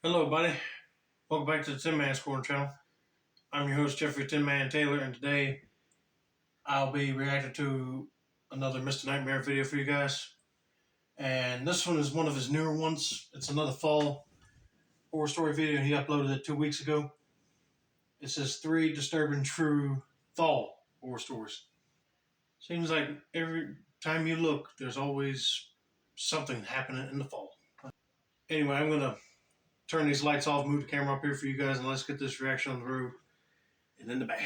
Hello, buddy. Welcome back to the Tin Man's Corner channel. I'm your host, Jeffrey Tin Man Taylor, and today I'll be reacting to another Mr. Nightmare video for you guys. And this one is one of his newer ones. It's another fall horror story video, and he uploaded it 2 weeks ago. It says 3 disturbing true fall horror stories. Seems like every time you look, there's always something happening in the fall. Anyway, I'm going to turn these lights off, move the camera up here for you guys, and let's get this reaction on the road and in the bag.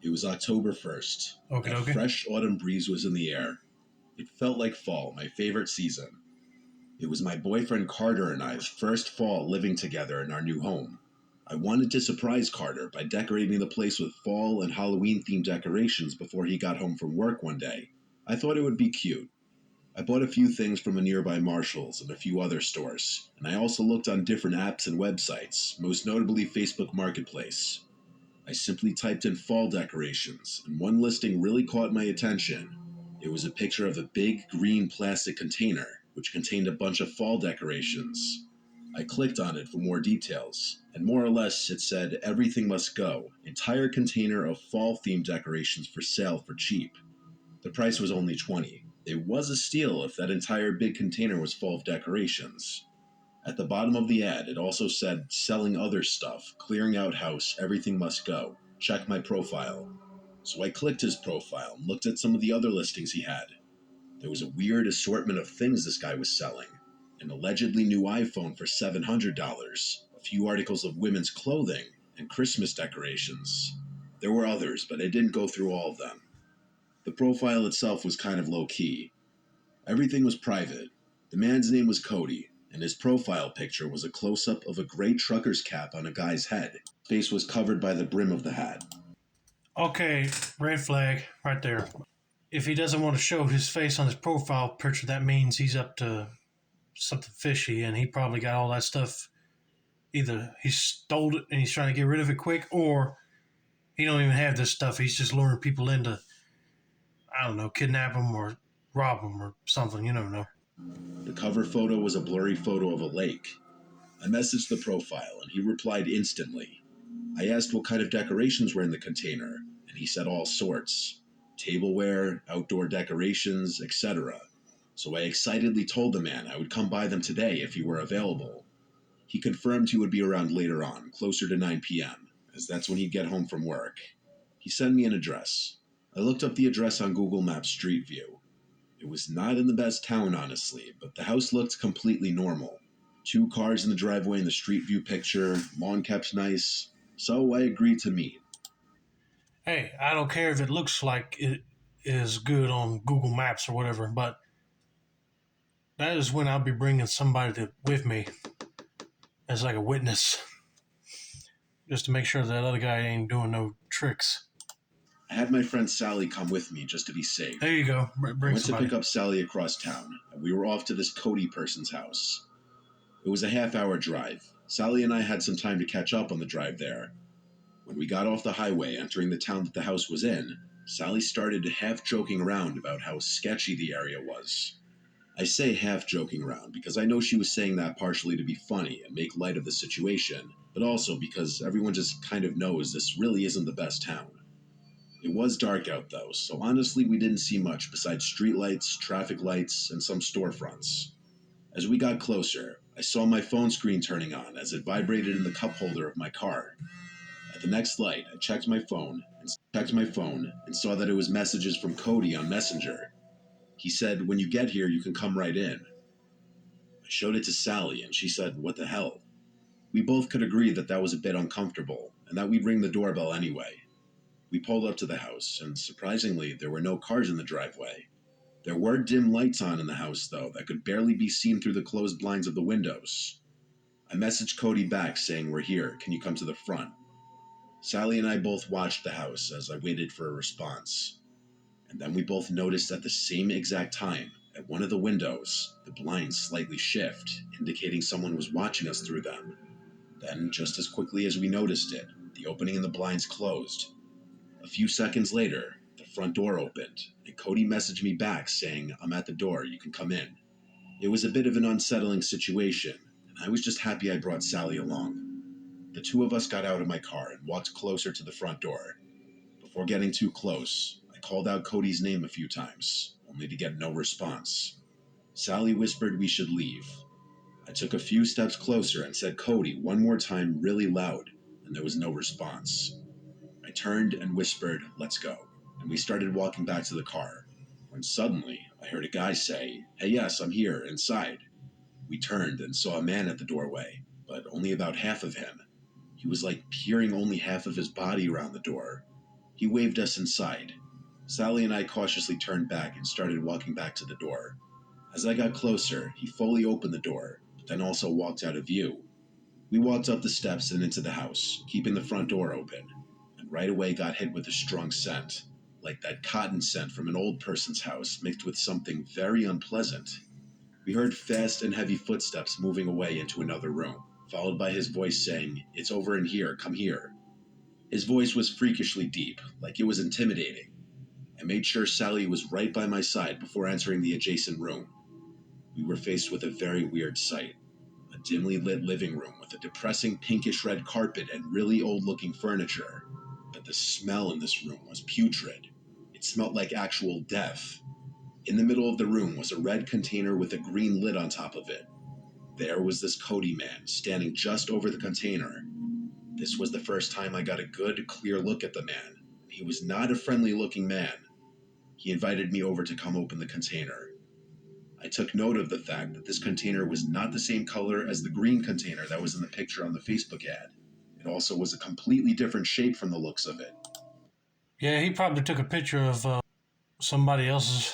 It was October 1st. Okay, A fresh autumn breeze was in the air. It felt like fall, my favorite season. It was my boyfriend Carter and I's first fall living together in our new home. I wanted to surprise Carter by decorating the place with fall and Halloween-themed decorations before he got home from work one day. I thought it would be cute. I bought a few things from a nearby Marshall's and a few other stores, and I also looked on different apps and websites, most notably Facebook Marketplace. I simply typed in fall decorations, and one listing really caught my attention. It was a picture of a big green plastic container, which contained a bunch of fall decorations. I clicked on it for more details, and more or less it said everything must go, entire container of fall-themed decorations for sale for cheap. The price was only $20. It was a steal if that entire big container was full of decorations. At the bottom of the ad, it also said, selling other stuff, clearing out house, everything must go. Check my profile. So I clicked his profile and looked at some of the other listings he had. There was a weird assortment of things this guy was selling. An allegedly new iPhone for $700, a few articles of women's clothing, and Christmas decorations. There were others, but I didn't go through all of them. The profile itself was kind of low-key. Everything was private. The man's name was Cody, and his profile picture was a close-up of a gray trucker's cap on a guy's head. His face was covered by the brim of the hat. Okay, red flag right there. If he doesn't want to show his face on his profile picture, that means he's up to something fishy, and he probably got all that stuff. Either he stole it and he's trying to get rid of it quick, or he don't even have this stuff. He's just luring people into, I don't know, kidnap them or rob them or something. You never know. The cover photo was a blurry photo of a lake. I messaged the profile, and he replied instantly. I asked what kind of decorations were in the container, and he said all sorts. Tableware, outdoor decorations, etc. So I excitedly told the man I would come by them today if he were available. He confirmed he would be around later on, closer to 9 p.m., as that's when he'd get home from work. He sent me an address. I looked up the address on Google Maps Street View. It was not in the best town, honestly, but the house looked completely normal. 2 cars in the driveway in the Street View picture, lawn kept nice, so I agreed to meet. Hey, I don't care if it looks like it is good on Google Maps or whatever, but that is when I'll be bringing somebody with me as like a witness, just to make sure that other guy ain't doing no tricks. I had my friend Sally come with me just to be safe. There you go. I Bring went somebody. to pick up Sally across town, and we were off to this Cody person's house. It was a half-hour drive. Sally and I had some time to catch up on the drive there. When we got off the highway entering the town that the house was in, Sally started half joking around about how sketchy the area was. I say half joking around because I know she was saying that partially to be funny and make light of the situation, but also because everyone just kind of knows this really isn't the best town. It was dark out though, so honestly we didn't see much besides streetlights, traffic lights, and some storefronts. As we got closer, I saw my phone screen turning on as it vibrated in the cup holder of my car. At the next light, I checked my phone and saw that it was messages from Cody on Messenger. He said, "When you get here, you can come right in." I showed it to Sally, and she said, "What the hell?" We both could agree that that was a bit uncomfortable, and that we'd ring the doorbell anyway. We pulled up to the house, and surprisingly, there were no cars in the driveway. There were dim lights on in the house, though, that could barely be seen through the closed blinds of the windows. I messaged Cody back saying, "We're here, can you come to the front?" Sally and I both watched the house as I waited for a response. And then we both noticed at the same exact time, at one of the windows, the blinds slightly shift, indicating someone was watching us through them. Then, just as quickly as we noticed it, the opening in the blinds closed. A few seconds later, the front door opened, and Cody messaged me back saying, "I'm at the door, you can come in." It was a bit of an unsettling situation, and I was just happy I brought Sally along. The two of us got out of my car and walked closer to the front door. Before getting too close, I called out Cody's name a few times, only to get no response. Sally whispered we should leave. I took a few steps closer and said "Cody" one more time really loud, and there was no response. I turned and whispered, "Let's go," and we started walking back to the car, when suddenly I heard a guy say, "Hey, yes, I'm here, inside." We turned and saw a man at the doorway, but only about half of him. He was like peering only half of his body around the door. He waved us inside. Sally and I cautiously turned back and started walking back to the door. As I got closer, he fully opened the door, but then also walked out of view. We walked up the steps and into the house, keeping the front door open, and right away got hit with a strong scent, like that cotton scent from an old person's house mixed with something very unpleasant. We heard fast and heavy footsteps moving away into another room, followed by his voice saying, "It's over in here, come here." His voice was freakishly deep, like it was intimidating. I made sure Sally was right by my side before entering the adjacent room. We were faced with a very weird sight. A dimly lit living room with a depressing pinkish red carpet and really old looking furniture. But the smell in this room was putrid. It smelled like actual death. In the middle of the room was a red container with a green lid on top of it. There was this Cody man standing just over the container. This was the first time I got a good, clear look at the man. He was not a friendly looking man. He invited me over to come open the container. I took note of the fact that this container was not the same color as the green container that was in the picture on the Facebook ad. It also was a completely different shape from the looks of it. Yeah, he probably took a picture of somebody else's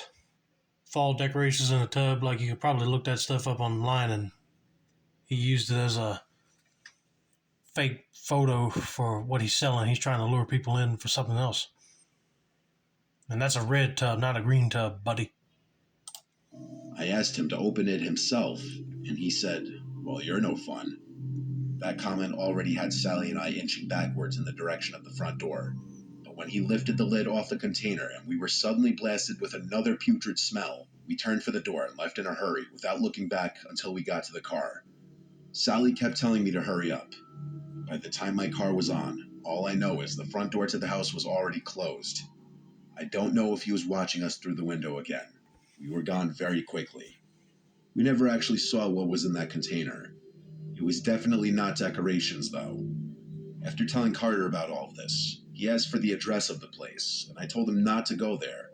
fall decorations in a tub. Like, you could probably look that stuff up online, and he used it as a fake photo for what he's selling. He's trying to lure people in for something else. And that's a red tub, not a green tub, buddy. I asked him to open it himself, and he said, "Well, you're no fun." That comment already had Sally and I inching backwards in the direction of the front door. But when he lifted the lid off the container and we were suddenly blasted with another putrid smell, we turned for the door and left in a hurry without looking back until we got to the car. Sally kept telling me to hurry up. By the time my car was on, all I know is the front door to the house was already closed. I don't know if he was watching us through the window again. We were gone very quickly. We never actually saw what was in that container. It was definitely not decorations, though. After telling Carter about all of this, he asked for the address of the place, and I told him not to go there.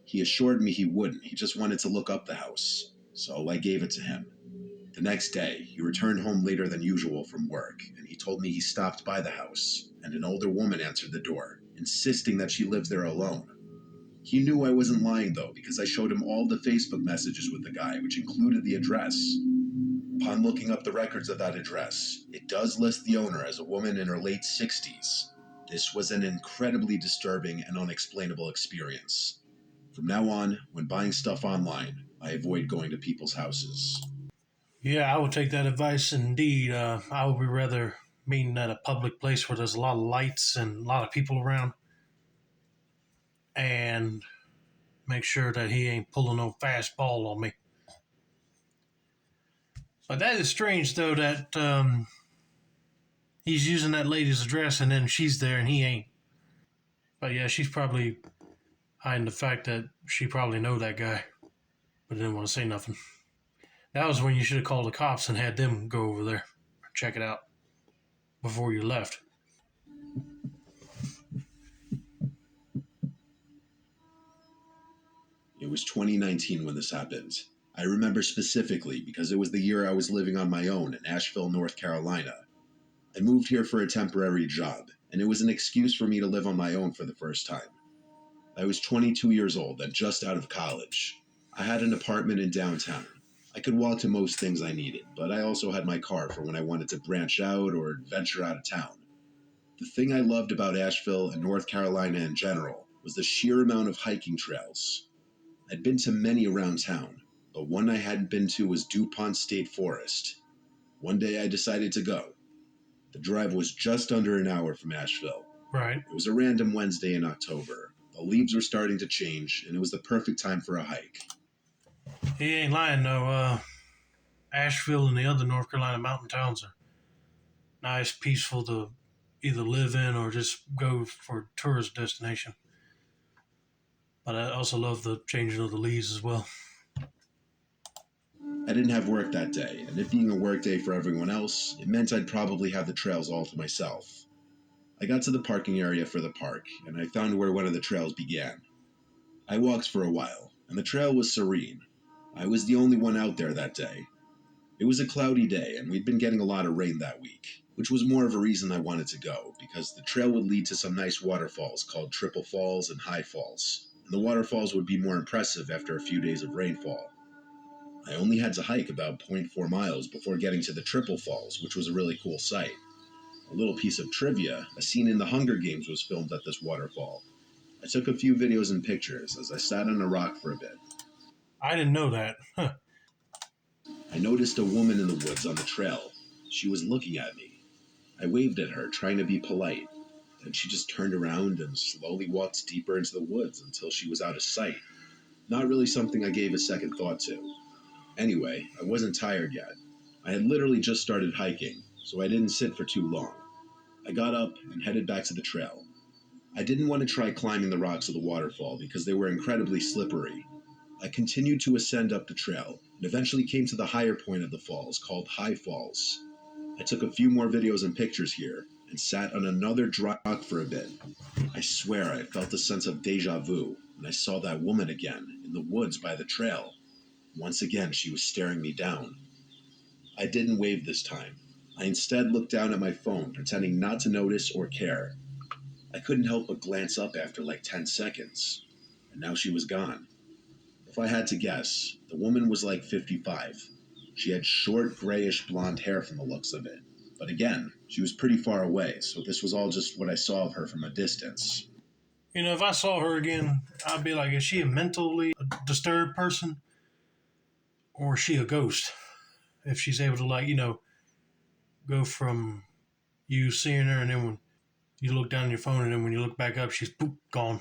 He assured me he wouldn't, he just wanted to look up the house, so I gave it to him. The next day, he returned home later than usual from work, and he told me he stopped by the house, and an older woman answered the door, insisting that she lives there alone. He knew I wasn't lying, though, because I showed him all the Facebook messages with the guy, which included the address. Upon looking up the records of that address, it does list the owner as a woman in her late 60s. This was an incredibly disturbing and unexplainable experience. From now on, when buying stuff online, I avoid going to people's houses. Yeah, I would take that advice indeed. I would be rather meeting at a public place where there's a lot of lights and a lot of people around, and make sure that he ain't pulling no fastball on me. But that is strange, though, that he's using that lady's address and then she's there and he ain't. But yeah, she's probably hiding the fact that she probably know that guy, but didn't want to say nothing. That was when you should have called the cops and had them go over there, check it out before you left. It was 2019 when this happened. I remember specifically because it was the year I was living on my own in Asheville, North Carolina. I moved here for a temporary job, and it was an excuse for me to live on my own for the first time. I was 22 years old and just out of college. I had an apartment in downtown. I could walk to most things I needed, but I also had my car for when I wanted to branch out or venture out of town. The thing I loved about Asheville and North Carolina in general was the sheer amount of hiking trails. I'd been to many around town, but one I hadn't been to was DuPont State Forest. One day I decided to go. The drive was just under an hour from Asheville, Right. It was a random Wednesday in October. The leaves were starting to change, and it was the perfect time for a hike. He ain't lying, though. Asheville and the other North Carolina mountain towns are nice, peaceful to either live in or just go for a tourist destination. But I also love the changing of the leaves as well. I didn't have work that day, and it being a work day for everyone else, it meant I'd probably have the trails all to myself. I got to the parking area for the park, and I found where one of the trails began. I walked for a while, and the trail was serene. I was the only one out there that day. It was a cloudy day, and we'd been getting a lot of rain that week, which was more of a reason I wanted to go, because the trail would lead to some nice waterfalls called Triple Falls and High Falls, and the waterfalls would be more impressive after a few days of rainfall. I only had to hike about 0.4 miles before getting to the Triple Falls, which was a really cool sight. A little piece of trivia, a scene in the Hunger Games was filmed at this waterfall. I took a few videos and pictures as I sat on a rock for a bit. I didn't know that. Huh. I noticed a woman in the woods on the trail. She was looking at me. I waved at her, trying to be polite. Then she just turned around and slowly walked deeper into the woods until she was out of sight. Not really something I gave a second thought to. Anyway, I wasn't tired yet. I had literally just started hiking, so I didn't sit for too long. I got up and headed back to the trail. I didn't want to try climbing the rocks of the waterfall because they were incredibly slippery. I continued to ascend up the trail and eventually came to the higher point of the falls called High Falls. I took a few more videos and pictures here and sat on another dry rock for a bit. I swear I felt a sense of deja vu when I saw that woman again in the woods by the trail. Once again, she was staring me down. I didn't wave this time. I instead looked down at my phone, pretending not to notice or care. I couldn't help but glance up after like 10 seconds, and now she was gone. If I had to guess, the woman was like 55. She had short, grayish blonde hair from the looks of it. But again, she was pretty far away, so this was all just what I saw of her from a distance. You know, if I saw her again, I'd be like, is she a mentally disturbed person or is she a ghost? If she's able to, like, go from you seeing her and then when you look down on your phone and then when you look back up, she's poop, gone.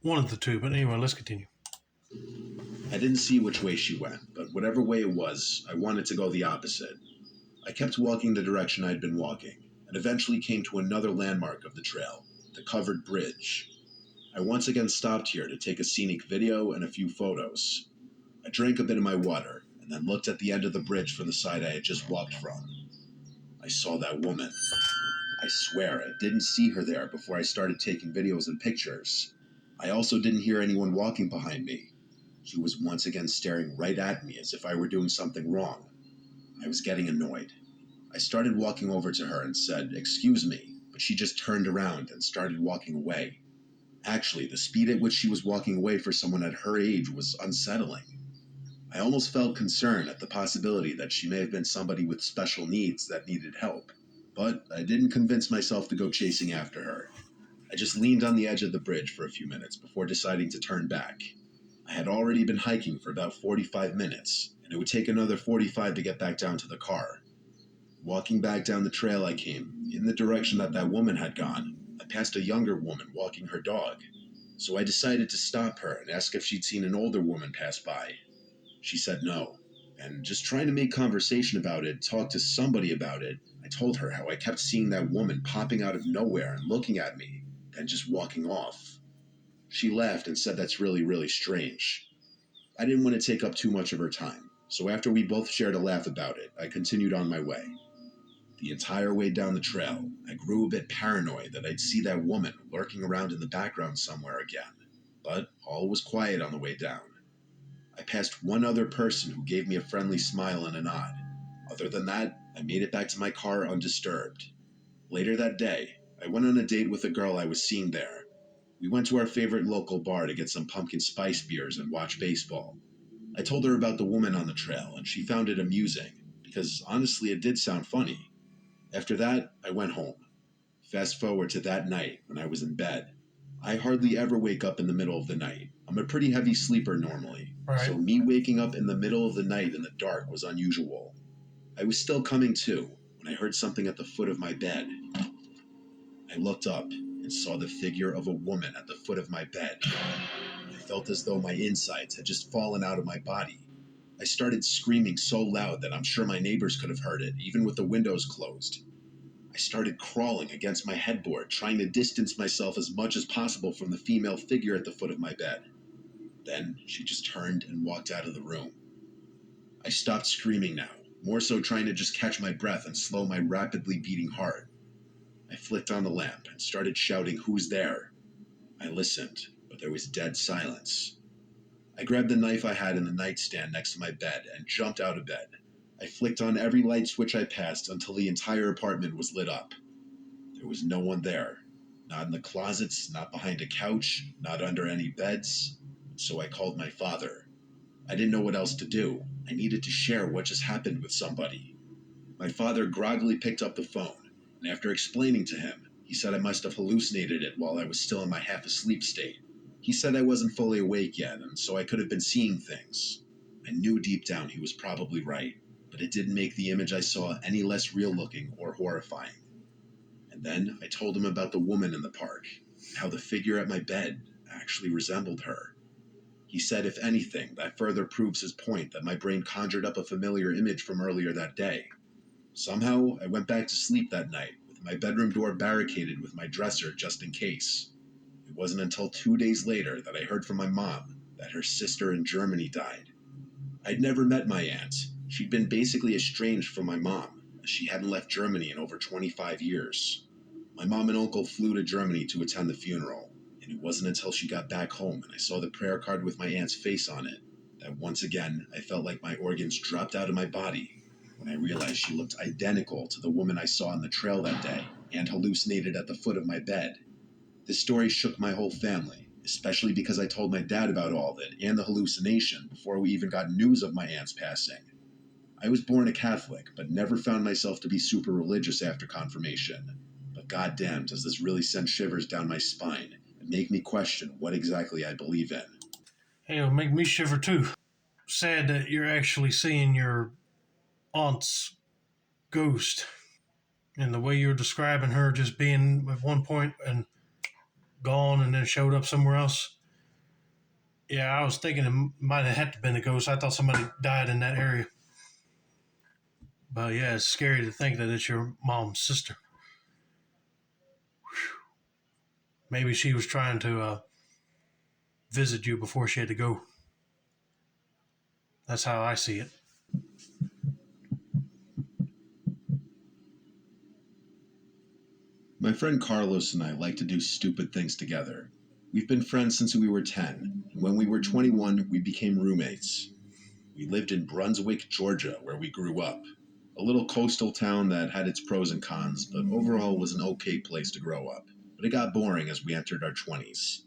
One of the two. But anyway, let's continue. I didn't see which way she went, but whatever way it was, I wanted to go the opposite. I kept walking the direction I'd been walking, and eventually came to another landmark of the trail, the covered bridge. I once again stopped here to take a scenic video and a few photos. I drank a bit of my water, and then looked at the end of the bridge from the side I had just walked from. I saw that woman. I swear I didn't see her there before I started taking videos and pictures. I also didn't hear anyone walking behind me. She was once again staring right at me as if I were doing something wrong. I was getting annoyed. I started walking over to her and said, "Excuse me," but she just turned around and started walking away. Actually, the speed at which she was walking away for someone at her age was unsettling. I almost felt concern at the possibility that she may have been somebody with special needs that needed help. But I didn't convince myself to go chasing after her. I just leaned on the edge of the bridge for a few minutes before deciding to turn back. I had already been hiking for about 45 minutes, and it would take another 45 to get back down to the car. Walking back down the trail I came, in the direction that woman had gone, I passed a younger woman walking her dog. So I decided to stop her and ask if she'd seen an older woman pass by. She said no, and just trying to make conversation about it, talk to somebody about it, I told her how I kept seeing that woman popping out of nowhere and looking at me, then just walking off. She laughed and said that's really, really strange. I didn't want to take up too much of her time, so after we both shared a laugh about it, I continued on my way. The entire way down the trail, I grew a bit paranoid that I'd see that woman lurking around in the background somewhere again, but all was quiet on the way down. I passed one other person who gave me a friendly smile and a nod. Other than that, I made it back to my car undisturbed. Later that day, I went on a date with a girl I was seeing there. We went to our favorite local bar to get some pumpkin spice beers and watch baseball. I told her about the woman on the trail, and she found it amusing, because honestly it did sound funny. After that, I went home. Fast forward to that night when I was in bed. I hardly ever wake up in the middle of the night. I'm a pretty heavy sleeper normally, Right. so me waking up in the middle of the night in the dark was unusual. I was still coming to when I heard something at the foot of my bed. I looked up and saw the figure of a woman at the foot of my bed. I felt as though my insides had just fallen out of my body. I started screaming so loud that I'm sure my neighbors could have heard it, even with the windows closed. I started crawling against my headboard, trying to distance myself as much as possible from the female figure at the foot of my bed. Then she just turned and walked out of the room. I stopped screaming now, more so trying to just catch my breath and slow my rapidly beating heart. I flicked on the lamp and started shouting, "Who's there?" I listened, but there was dead silence. I grabbed the knife I had in the nightstand next to my bed and jumped out of bed. I flicked on every light switch I passed until the entire apartment was lit up. There was no one there. Not in the closets, not behind a couch, not under any beds. So I called my father. I didn't know what else to do. I needed to share what just happened with somebody. My father groggily picked up the phone, and after explaining to him, he said I must have hallucinated it while I was still in my half-asleep state. He said I wasn't fully awake yet, and so I could have been seeing things. I knew deep down he was probably right, but it didn't make the image I saw any less real-looking or horrifying. And then I told him about the woman in the park, and how the figure at my bed actually resembled her. He said, if anything, that further proves his point that my brain conjured up a familiar image from earlier that day. Somehow, I went back to sleep that night, with my bedroom door barricaded with my dresser just in case. It wasn't until 2 days later that I heard from my mom that her sister in Germany died. I'd never met my aunt. She'd been basically estranged from my mom, as she hadn't left Germany in over 25 years. My mom and uncle flew to Germany to attend the funeral, and it wasn't until she got back home and I saw the prayer card with my aunt's face on it that once again I felt like my organs dropped out of my body when I realized she looked identical to the woman I saw on the trail that day and hallucinated at the foot of my bed. This story shook my whole family, especially because I told my dad about all of it and the hallucination before we even got news of my aunt's passing. I was born a Catholic, but never found myself to be super religious after confirmation. But goddamn, does this really send shivers down my spine and make me question what exactly I believe in. Hey, it'll make me shiver too. Sad that you're actually seeing your aunt's ghost. And the way you're describing her just being at one point and gone and then showed up somewhere else. Yeah, I was thinking it might have had to been a ghost. I thought somebody died in that area. But yeah, it's scary to think that it's your mom's sister. Maybe she was trying to visit you before she had to go. That's how I see it. My friend Carlos and I like to do stupid things together. We've been friends since we were 10, and when we were 21, we became roommates. We lived in Brunswick, Georgia, where we grew up. A little coastal town that had its pros and cons, but overall was an okay place to grow up. But it got boring as we entered our 20s.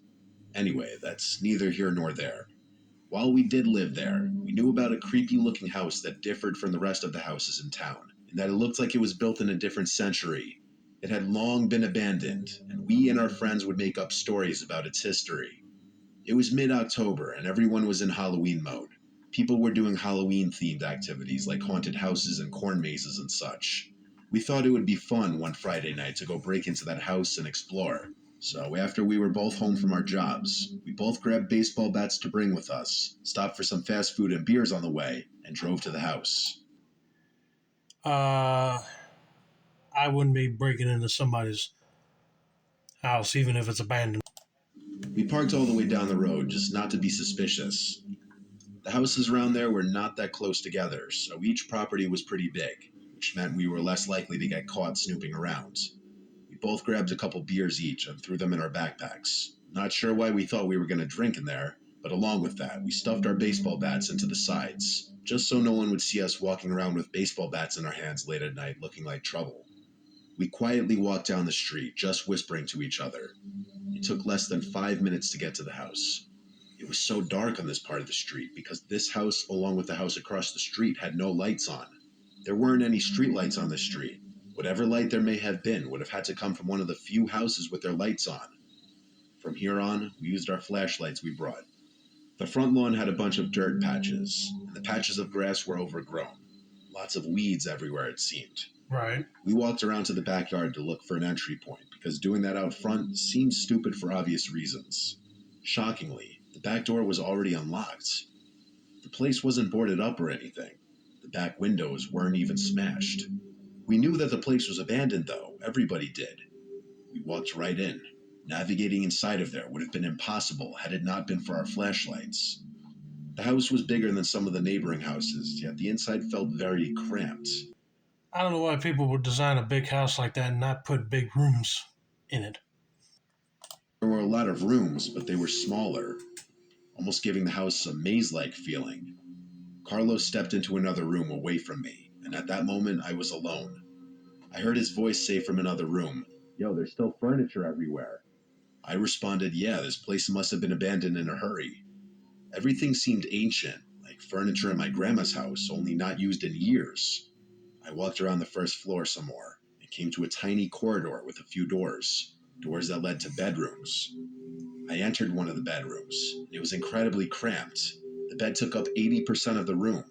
Anyway, that's neither here nor there. While we did live there, we knew about a creepy looking house that differed from the rest of the houses in town, in that it looked like it was built in a different century. It had long been abandoned, and we and our friends would make up stories about its history. It was mid-October, and everyone was in Halloween mode. People were doing Halloween-themed activities like haunted houses and corn mazes and such. We thought it would be fun one Friday night to go break into that house and explore. So after we were both home from our jobs, we both grabbed baseball bats to bring with us, stopped for some fast food and beers on the way, and drove to the house. Uh, I wouldn't be breaking into somebody's house, even if it's abandoned. We parked all the way down the road, just not to be suspicious. The houses around there were not that close together, so each property was pretty big, which meant we were less likely to get caught snooping around. We both grabbed a couple beers each and threw them in our backpacks. Not sure why we thought we were going to drink in there, but along with that, we stuffed our baseball bats into the sides, just so no one would see us walking around with baseball bats in our hands late at night looking like trouble. We quietly walked down the street, just whispering to each other. It took less than 5 minutes to get to the house. It was so dark on this part of the street because this house, along with the house across the street, had no lights on. There weren't any street lights on this street. Whatever light there may have been would have had to come from one of the few houses with their lights on. From here on, we used our flashlights we brought. The front lawn had a bunch of dirt patches, and the patches of grass were overgrown. Lots of weeds everywhere, it seemed. Right. We walked around to the backyard to look for an entry point because doing that out front seemed stupid for obvious reasons. Shockingly, the back door was already unlocked. The place wasn't boarded up or anything. The back windows weren't even smashed. We knew that the place was abandoned, though. Everybody did. We walked right in. Navigating inside of there would have been impossible had it not been for our flashlights. The house was bigger than some of the neighboring houses, yet the inside felt very cramped. I don't know why people would design a big house like that and not put big rooms in it. There were a lot of rooms, but they were smaller, almost giving the house a maze-like feeling. Carlos stepped into another room away from me, and at that moment I was alone. I heard his voice say from another room, "Yo, there's still furniture everywhere." I responded, "Yeah, this place must have been abandoned in a hurry." Everything seemed ancient, like furniture in my grandma's house, only not used in years. I walked around the first floor some more and came to a tiny corridor with a few doors that led to bedrooms. I entered one of the bedrooms. It was incredibly cramped. The bed took up 80% of the room.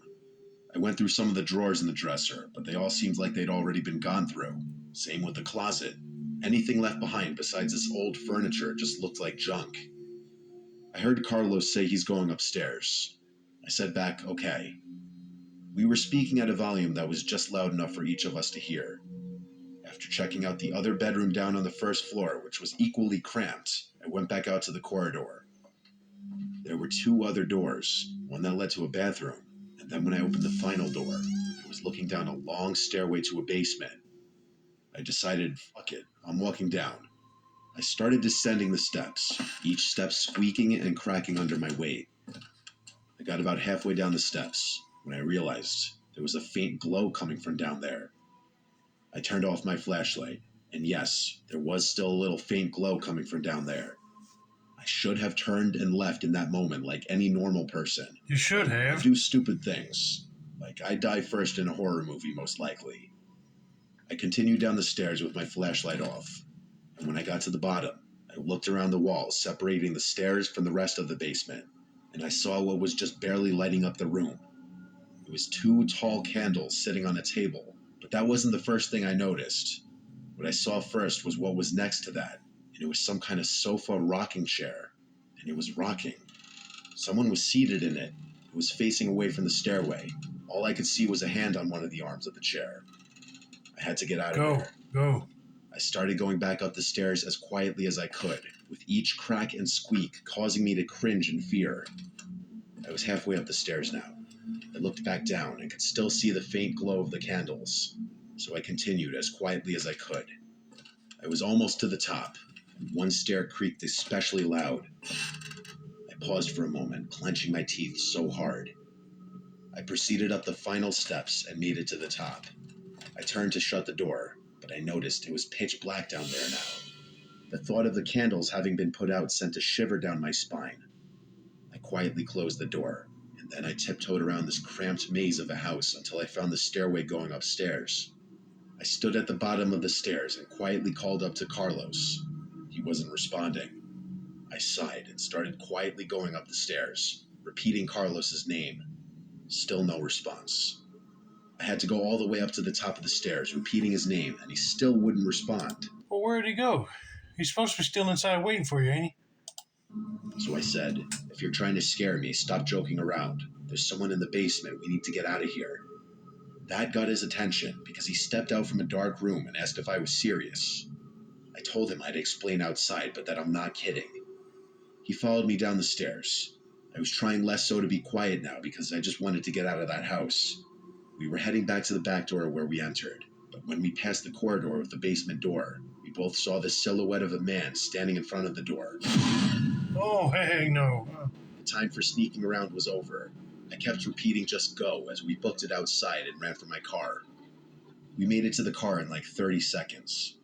I went through some of the drawers in the dresser, but they all seemed like they'd already been gone through. Same with the closet. Anything left behind besides this old furniture just looked like junk. I heard Carlos say he's going upstairs. I said back, "Okay." We were speaking at a volume that was just loud enough for each of us to hear. After checking out the other bedroom down on the first floor, which was equally cramped, I went back out to the corridor. There were two other doors, one that led to a bathroom, and then when I opened the final door, it was looking down a long stairway to a basement. I decided, fuck it, I'm walking down. I started descending the steps, each step squeaking and cracking under my weight. I got about halfway down the steps when I realized there was a faint glow coming from down there. I turned off my flashlight, and yes, there was still a little faint glow coming from down there. I should have turned and left in that moment like any normal person. You should I have. do stupid things. Like I die first in a horror movie, most likely. I continued down the stairs with my flashlight off, and when I got to the bottom, I looked around the walls separating the stairs from the rest of the basement, and I saw what was just barely lighting up the room. It was two tall candles sitting on a table, but that wasn't the first thing I noticed. What I saw first was what was next to that, and it was some kind of sofa rocking chair, and it was rocking. Someone was seated in it. It was facing away from the stairway. All I could see was a hand on one of the arms of the chair. I had to get out of there. Go. I started going back up the stairs as quietly as I could, with each crack and squeak causing me to cringe in fear. I was halfway up the stairs now. I looked back down and could still see the faint glow of the candles, so I continued as quietly as I could. I was almost to the top, and one stair creaked especially loud. I paused for a moment, clenching my teeth so hard. I proceeded up the final steps and made it to the top. I turned to shut the door, but I noticed it was pitch black down there now. The thought of the candles having been put out sent a shiver down my spine. I quietly closed the door, and then I tiptoed around this cramped maze of a house until I found the stairway going upstairs. I stood at the bottom of the stairs and quietly called up to Carlos. He wasn't responding. I sighed and started quietly going up the stairs, repeating Carlos's name. Still no response. I had to go all the way up to the top of the stairs, repeating his name, and he still wouldn't respond. Well, where'd he go? He's supposed to be still inside waiting for you, ain't he? So I said, "If you're trying to scare me, stop joking around. There's someone in the basement. We need to get out of here." That got his attention because he stepped out from a dark room and asked if I was serious. I told him I'd explain outside, but that I'm not kidding. He followed me down the stairs. I was trying less so to be quiet now because I just wanted to get out of that house. We were heading back to the back door where we entered, but when we passed the corridor with the basement door, we both saw the silhouette of a man standing in front of the door. Oh, hey, no. The time for sneaking around was over. I kept repeating just go as we booked it outside and ran for my car. We made it to the car in like 30 seconds.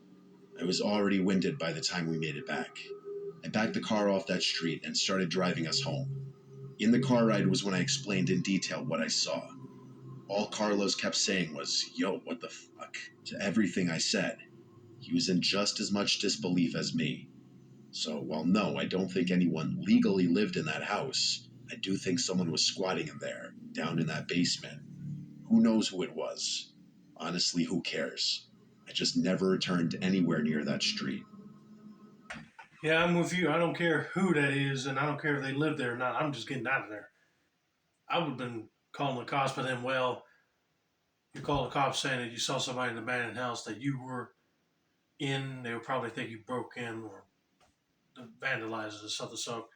I was already winded by the time we made it back. I backed the car off that street and started driving us home. In the car ride was when I explained in detail what I saw. All Carlos kept saying was, "Yo, what the fuck?" to everything I said. He was in just as much disbelief as me. So, while no, I don't think anyone legally lived in that house, I do think someone was squatting in there, down in that basement. Who knows who it was? Honestly, who cares? I just never returned anywhere near that street. Yeah, I'm with you. I don't care who that is, and I don't care if they live there or not. I'm just getting out of there. I would have been calling the cops, but then, well, you call the cops saying that you saw somebody in the abandoned house that you were in. They would probably think you broke in or vandalized or something. So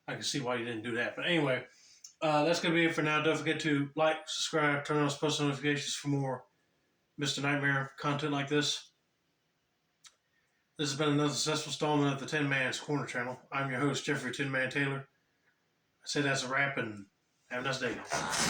I can see why you didn't do that. But anyway, that's going to be it for now. Don't forget to like, subscribe, turn on post notifications for more Mr. Nightmare content like this. This has been another successful installment of the Tin Man's Corner channel. I'm your host, Jeffrey Tin Man Taylor. I say that's a wrap and have a nice day.